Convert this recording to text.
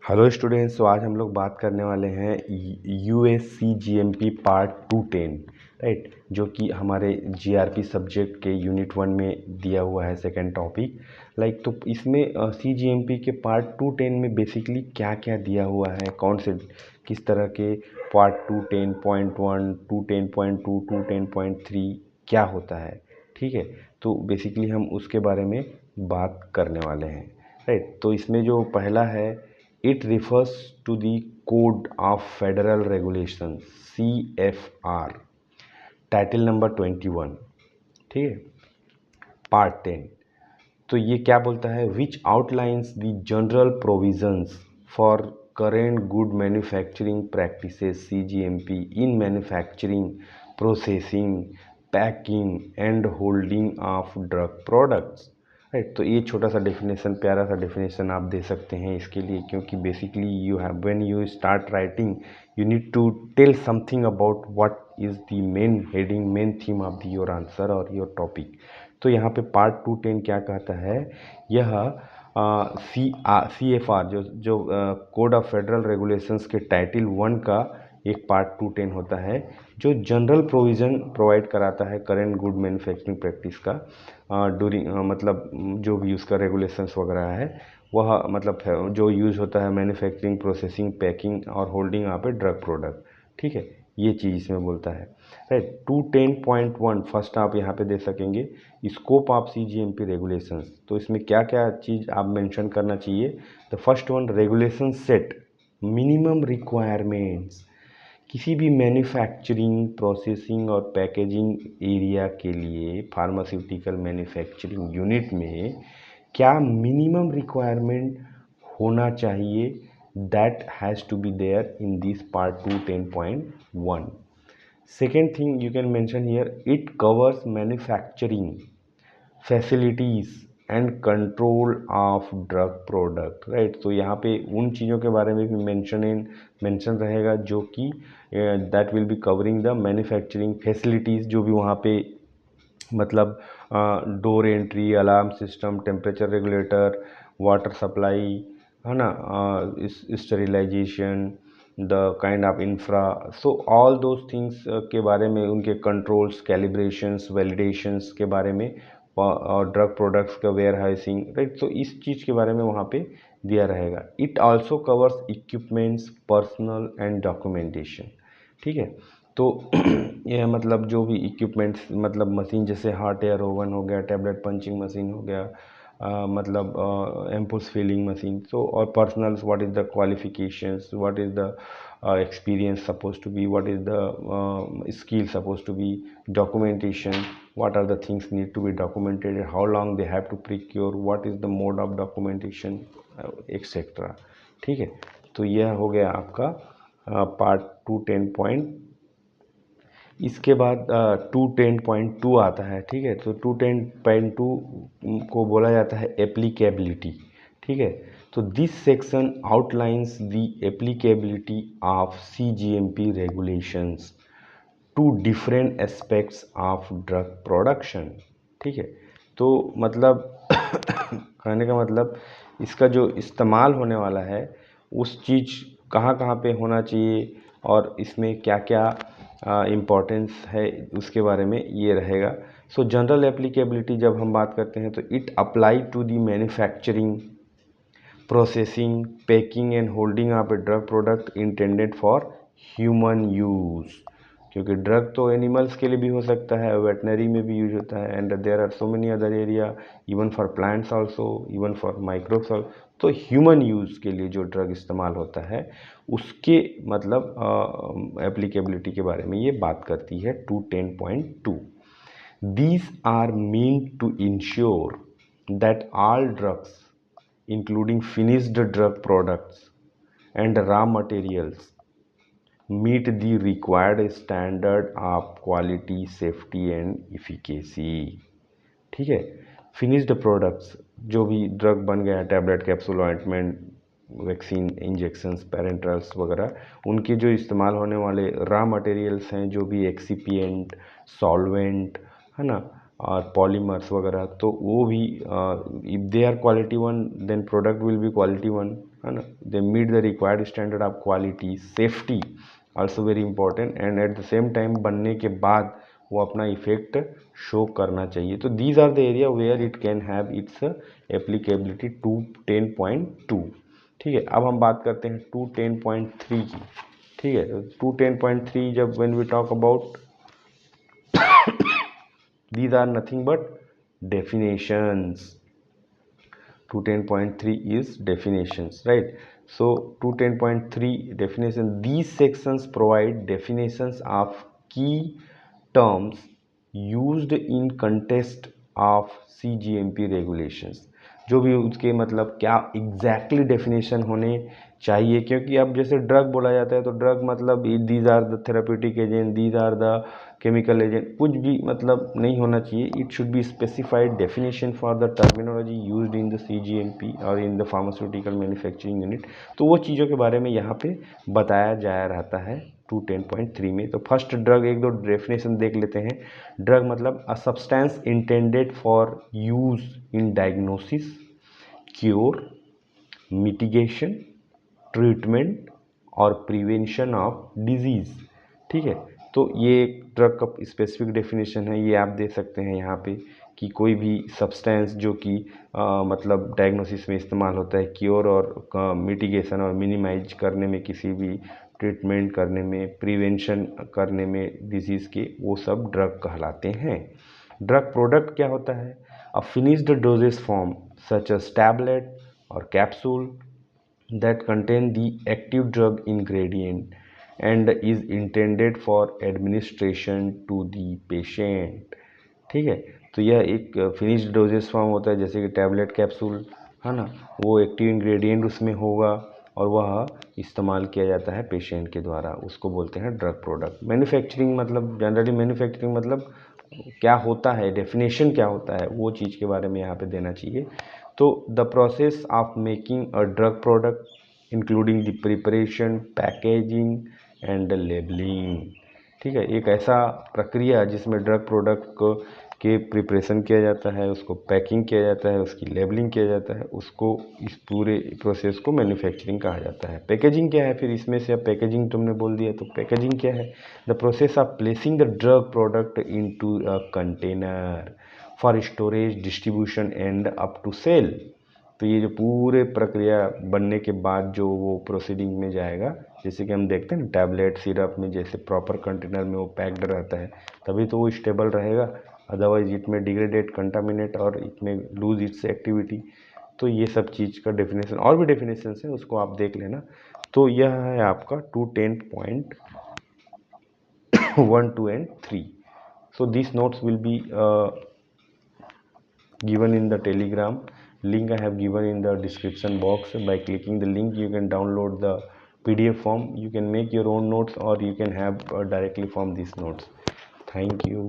Hello students. तो आज हम लोग बात करने वाले हैं यूएससी जीएमपी पार्ट 210, राइट, जो कि हमारे जीआरपी सब्जेक्ट के यूनिट 1 में दिया हुआ है सेकंड टॉपिक। लाइक तो इसमें सीजीएमपी के पार्ट 210 में बेसिकली क्या क्या दिया हुआ है, कौन से किस तरह के पार्ट 210.1, 210.2, 210.3 क्या होता है, ठीक है। तो बेसिकली हम उसके बारे में बात करने वाले हैं, राइट। तो इसमें जो पहला है, it refers to the Code of Federal Regulations CFR, title number 21, ठीक है, पार्ट 10। तो ये क्या बोलता है, which outlines the general provisions for current good manufacturing practices CGMP in manufacturing, processing, packing and holding of drug products, right. तो ये छोटा सा डेफिनेशन, प्यारा सा डेफिनेशन आप दे सकते हैं इसके लिए, क्योंकि basically you have when you start writing you need to tell something about what is the main heading, main theme of the your answer और योर टॉपिक। तो यहाँ पे पार्ट 210 क्या कहता है, यह CFR जो कोड ऑफ फेडरल रेगुलेशंस के टाइटल 1 का एक पार्ट 210 होता है, जो जनरल प्रोविज़न प्रोवाइड कराता है करेंट गुड मैन्युफैक्चरिंग प्रैक्टिस का ड्यूरिंग मतलब जो भी उसका रेगुलेशंस वगैरह है वह मतलब जो यूज़ होता है मैन्युफैक्चरिंग, प्रोसेसिंग, पैकिंग और holding of a drug product, ठीक है। ये चीज़ इसमें बोलता है, राइट। 210.1 फर्स्ट आप यहाँ पे दे सकेंगे, स्कोप ऑफ CGMP रेगुलेशंस। तो इसमें क्या क्या चीज़ आप मेंशन करना चाहिए। The first one, regulation set minimum requirements किसी भी मैन्युफैक्चरिंग, प्रोसेसिंग और पैकेजिंग एरिया के लिए फार्मास्यूटिकल मैन्युफैक्चरिंग यूनिट में क्या मिनिमम रिक्वायरमेंट होना चाहिए, that has to be there in this part 210.1. Second thing you can mention here, it covers manufacturing facilities and control of drug product, right। तो यहाँ पे उन चीज़ों के बारे में भी मेंशन रहेगा जो कि that will be covering the manufacturing facilities, जो भी वहाँ पे मतलब door entry, alarm system, temperature regulator, water supply, है ना, sterilisation, the kind of infra, so all those things के बारे में, उनके कंट्रोल्स, कैलिब्रेशंस, वैलिडेशंस के बारे में, और ड्रग प्रोडक्ट्स का वेयर हाउसिंग, राइट। तो इस चीज़ के बारे में वहाँ पे दिया रहेगा। It also covers equipments, personal and documentation, ठीक है। तो यह मतलब जो भी इक्विपमेंट्स, मतलब मशीन जैसे हॉट एयर ओवन हो गया, टैबलेट पंचिंग मशीन हो गया, मतलब एम्पुल्स फिलिंग मशीन, सो और personals, what is the qualifications, what is the experience supposed to be, what is the skill supposed to be, documentation, what are the things need to be documented, how long they have to procure, what is the mode of documentation, etc, ठीक है। तो यह हो गया आपका part 210. इसके बाद 210.2 आता है, ठीक है। तो 210.2 को बोला जाता है एप्लीकेबिलिटी, ठीक है। तो this section outlines the applicability of CGMP regulations to different aspects of drug production, ठीक है। तो मतलब कहने का मतलब इसका जो इस्तेमाल होने वाला है उस चीज़ कहाँ कहाँ पे होना चाहिए और इसमें क्या क्या इम्पोर्टेंस है उसके बारे में ये रहेगा। सो जनरल एप्लीकेबिलिटी जब हम बात करते हैं तो it apply to the manufacturing, processing, packing and holding of a drug product intended for human use, क्योंकि ड्रग तो एनिमल्स के लिए भी हो सकता है, वेटनरी में भी यूज होता है, and there are so many other area, even for plants also, even for microbes. तो ह्यूमन यूज़ के लिए जो ड्रग इस्तेमाल होता है उसके मतलब एप्लीकेबिलिटी के बारे में ये बात करती है 210.2। These are mean to ensure that all drugs including finished drug products and raw materials meet the required standard of quality, safety and efficacy, ठीक है। फिनिश्ड प्रोडक्ट्स जो भी ड्रग बन गया है, tablet, capsule, ointment, vaccine, injections, parenterals वगैरह, उनके जो इस्तेमाल होने वाले रॉ मटेरियल्स हैं, जो भी एक्सीपिएंट, सॉल्वेंट, है ना, और पॉलीमर्स वगैरह, तो वो भी if they are quality one then product will be quality one, है ना, they meet the required standard of quality, safety also very important, and at the same time बनने के बाद वो अपना इफेक्ट शो करना चाहिए। तो these are the area where it can have its applicability to 10.2। ठीक है, अब हम बात करते हैं 2.10.3 की। ठीक है, 2.10.3 जब when we talk about, these are nothing but definitions. 210.3 is definitions, right? So 210.3 definition, these sections provide definitions of key terms used in context of CGMP regulations। जो भी उसके मतलब क्या एग्जैक्टली डेफिनेशन होने चाहिए, क्योंकि अब जैसे ड्रग बोला जाता है तो ड्रग मतलब these are the therapeutic agent, these are the chemical agent, कुछ भी मतलब नहीं होना चाहिए। It should be specified definition for the terminology used in the CGMP और in the pharmaceutical manufacturing unit. तो वो चीज़ों के बारे में यहाँ पे बताया जाया रहता है 210.3 में। तो फर्स्ट ड्रग, एक दो डेफिनेशन देख लेते हैं। ड्रग मतलब a substance intended for use in diagnosis, cure, mitigation, treatment और प्रिवेंशन ऑफ डिजीज़। ठीक है, तो ये एक ड्रग का स्पेसिफिक डेफिनेशन है, ये आप दे सकते हैं यहाँ पे कि कोई भी सब्सटेंस जो कि मतलब डायग्नोसिस में इस्तेमाल होता है, क्योर और मिटिगेशन और मिनिमाइज करने में, किसी भी ट्रीटमेंट करने में, प्रिवेंशन करने में डिजीज़ के, वो सब ड्रग कहलाते हैं। ड्रग प्रोडक्ट क्या होता है? A finished dosage form such as tablet और capsule that contain the active drug ingredient and is intended for administration to the patient। ठीक है, तो यह एक फिनिश्ड डोजेस फॉर्म होता है, जैसे कि टैबलेट, कैप्सूल, है ना, वो एक्टिव इंग्रेडिएंट उसमें होगा और वह इस्तेमाल किया जाता है पेशेंट के द्वारा, उसको बोलते हैं ड्रग प्रोडक्ट। मैन्युफैक्चरिंग मतलब जनरली मैन्युफैक्चरिंग मतलब क्या होता है, डेफिनेशन क्या होता है, वो चीज़ के बारे में यहाँ पे देना चाहिए। तो the process of making a drug product including the preparation, packaging and labelling. ठीक है, एक ऐसा प्रक्रिया जिसमें ड्रग प्रोडक्ट के प्रिपरेशन किया जाता है, उसको पैकिंग किया जाता है, उसकी लेबलिंग किया जाता है, उसको, इस पूरे प्रोसेस को मैन्युफैक्चरिंग कहा जाता है। पैकेजिंग क्या है फिर इसमें से? अब पैकेजिंग तुमने बोल दिया, तो पैकेजिंग क्या है? The process of placing the drug product into a container for storage, distribution and up to sale. तो ये जो पूरे प्रक्रिया बनने के बाद जो वो प्रोसीडिंग में जाएगा, जैसे कि हम देखते हैं ना टैबलेट, सिरप में जैसे प्रॉपर कंटेनर में वो पैक्ड रहता है, तभी तो वो स्टेबल रहेगा, अदरवाइज इट में डिग्रेडेट, कंटामिनेट और इट में लूज इट्स एक्टिविटी। तो ये सब चीज़ का डेफिनेशन, और भी डेफिनेशन है, उसको आप देख लेना। तो यह है आपका 210.1, 2 and 3। So these notes will be given in the Telegram link I have given in the description box. By clicking the link you can download the PDF form, you can make your own notes or you can have directly from these notes. Thank you.